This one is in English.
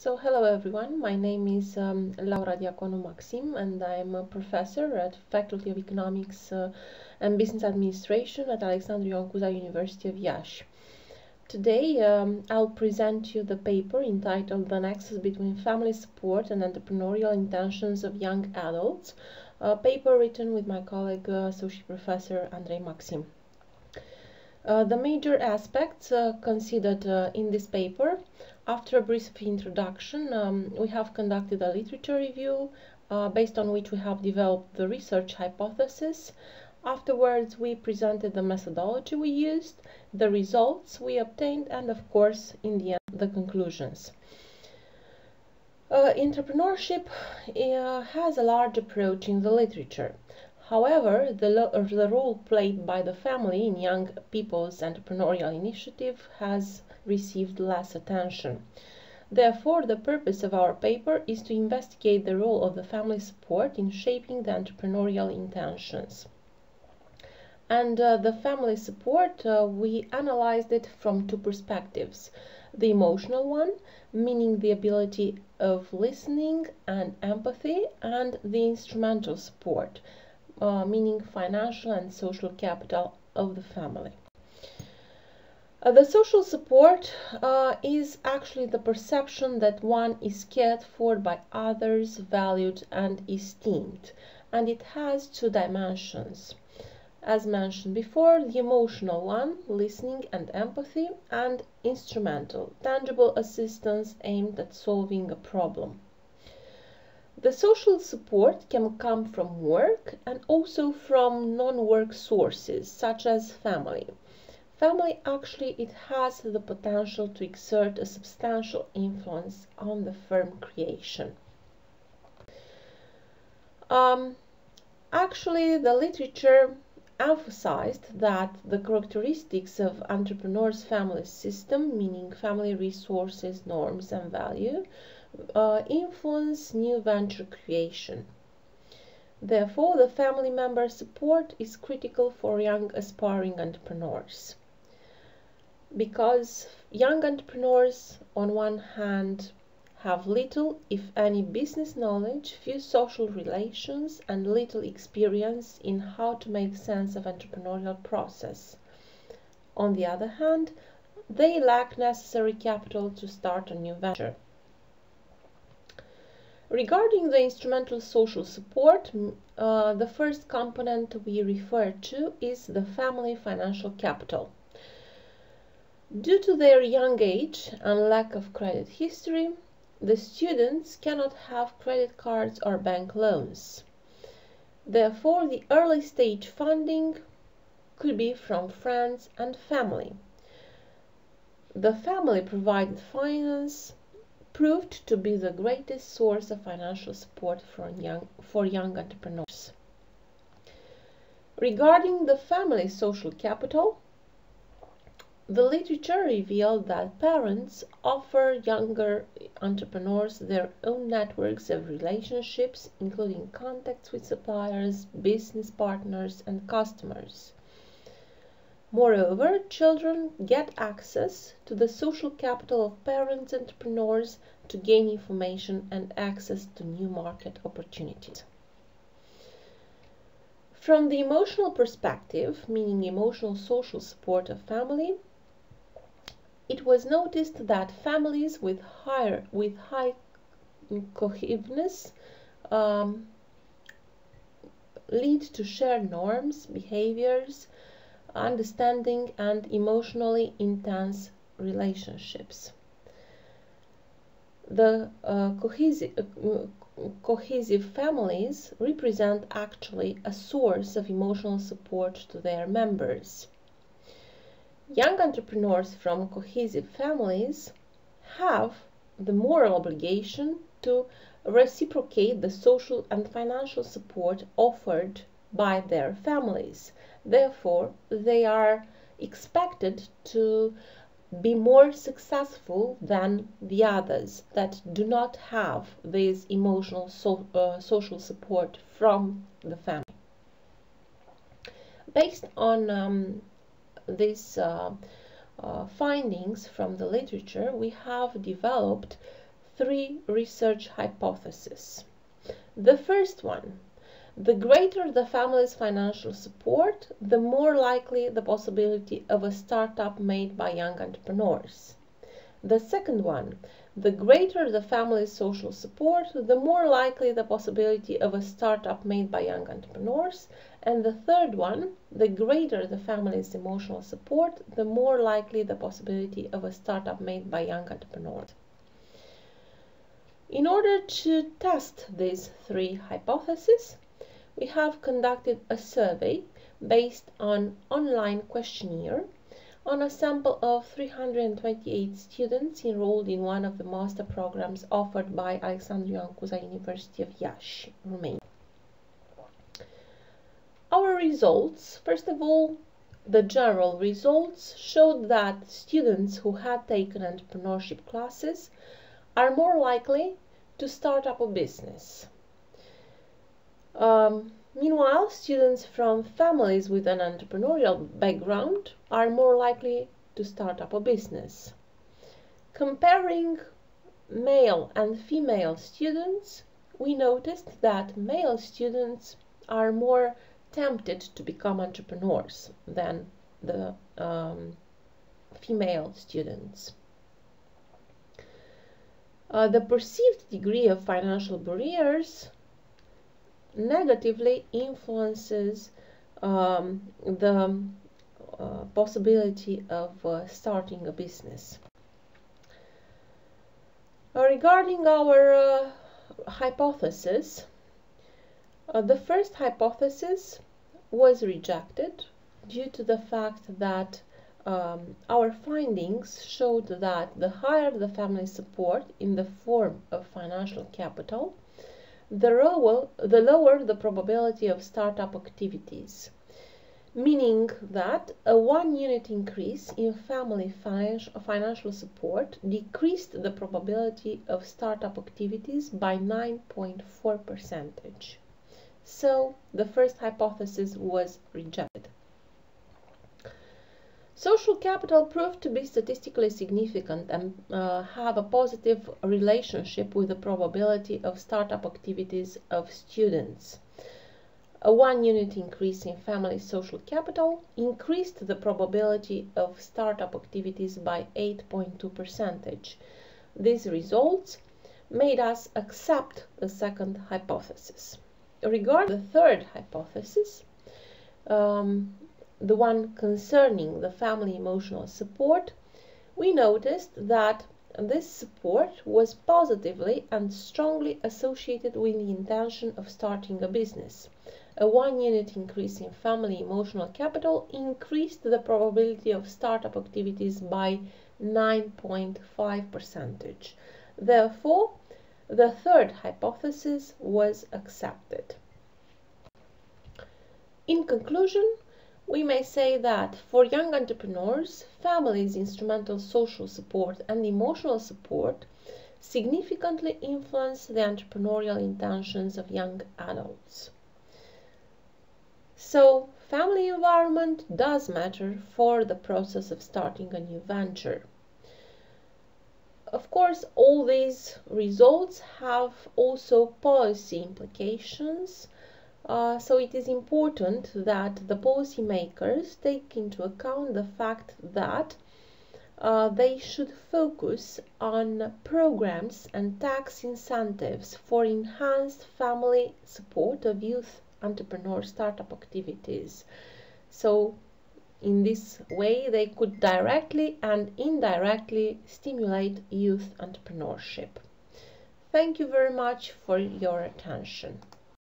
So hello everyone, my name is Diaconu Maxim and I'm a professor at Faculty of Economics and Business Administration at Alexandru and Cuza University of Iași. Today I'll present you the paper entitled The Nexus Between Family Support and Entrepreneurial Intentions of Young Adults, a paper written with my colleague Associate Professor Maxim. The major aspects considered in this paper. After a brief introduction, we have conducted a literature review based on which we have developed the research hypothesis. Afterwards, we presented the methodology we used, the results we obtained, and of course, in the end, the conclusions. Entrepreneurship has a large approach in the literature. However, the role played by the family in young people's entrepreneurial initiative has received less attention. Therefore, the purpose of our paper is to investigate the role of the family support in shaping the entrepreneurial intentions. And the family support, we analyzed it from two perspectives. The emotional one, meaning the ability of listening and empathy, and the instrumental support, meaning financial and social capital of the family. The social support is actually the perception that one is cared for by others, valued and esteemed, and it has two dimensions. As mentioned before, the emotional one, listening and empathy, and instrumental, tangible assistance aimed at solving a problem. The social support can come from work and also from non-work sources, such as family. Family actually it has the potential to exert a substantial influence on the firm creation. Actually, the literature emphasized that the characteristics of entrepreneurs' family system, meaning family resources, norms and value, influence new venture creation. Therefore, the family member support is critical for young aspiring entrepreneurs. Because young entrepreneurs, on one hand, have little, if any, business knowledge, few social relations, and little experience in how to make sense of entrepreneurial process. On the other hand, they lack necessary capital to start a new venture. Regarding the instrumental social support, the first component we refer to is the family financial capital. Due to their young age and lack of credit history, the students cannot have credit cards or bank loans. Therefore, the early stage funding could be from friends and family. The family provided finance proved to be the greatest source of financial support for young entrepreneurs. Regarding the family social capital, the literature revealed that parents offer younger entrepreneurs their own networks of relationships, including contacts with suppliers, business partners, and customers. Moreover, children get access to the social capital of parents and entrepreneurs to gain information and access to new market opportunities. From the emotional perspective, meaning emotional social support of family, it was noticed that families with high cohesiveness lead to shared norms, behaviors, understanding, and emotionally intense relationships. The cohesive families represent actually a source of emotional support to their members. Young entrepreneurs from cohesive families have the moral obligation to reciprocate the social and financial support offered by their families. Therefore, they are expected to be more successful than the others that do not have this emotional social support from the family. Based on these findings from the literature, we have developed three research hypotheses. The first one: the greater the family's financial support, the more likely the possibility of a startup made by young entrepreneurs. The second one: the greater the family's social support, the more likely the possibility of a startup made by young entrepreneurs. And the third one: the greater the family's emotional support, the more likely the possibility of a startup made by young entrepreneurs. In order to test these three hypotheses, we have conducted a survey based on online questionnaire on a sample of 328 students enrolled in one of the master programs offered by Alexandru and Cuza University of Iași, Romania. Our results, first of all, the general results showed that students who had taken entrepreneurship classes are more likely to start up a business. Meanwhile, students from families with an entrepreneurial background are more likely to start up a business. Comparing male and female students, we noticed that male students are more tempted to become entrepreneurs than the female students. The perceived degree of financial barriers negatively influences the possibility of starting a business. Regarding our hypothesis, the first hypothesis was rejected due to the fact that our findings showed that the higher the family support in the form of financial capital, the lower the probability of startup activities, meaning that a 1 unit increase in family financial support decreased the probability of startup activities by 9.4%. So the first hypothesis was rejected. Social capital proved to be statistically significant and have a positive relationship with the probability of startup activities of students. A 1 unit increase in family social capital increased the probability of startup activities by 8.2%. These results made us accept the second hypothesis. Regarding the third hypothesis, the one concerning the family emotional support, we noticed that this support was positively and strongly associated with the intention of starting a business. A 1 unit increase in family emotional capital increased the probability of startup activities by 9.5%. Therefore, the third hypothesis was accepted. In conclusion, we may say that for young entrepreneurs, families' instrumental social support and emotional support significantly influence the entrepreneurial intentions of young adults. So, family environment does matter for the process of starting a new venture. Of course, all these results have also policy implications. So it is important that the policymakers take into account the fact that they should focus on programs and tax incentives for enhanced family support of youth entrepreneur startup activities. So in this way, they could directly and indirectly stimulate youth entrepreneurship. Thank you very much for your attention.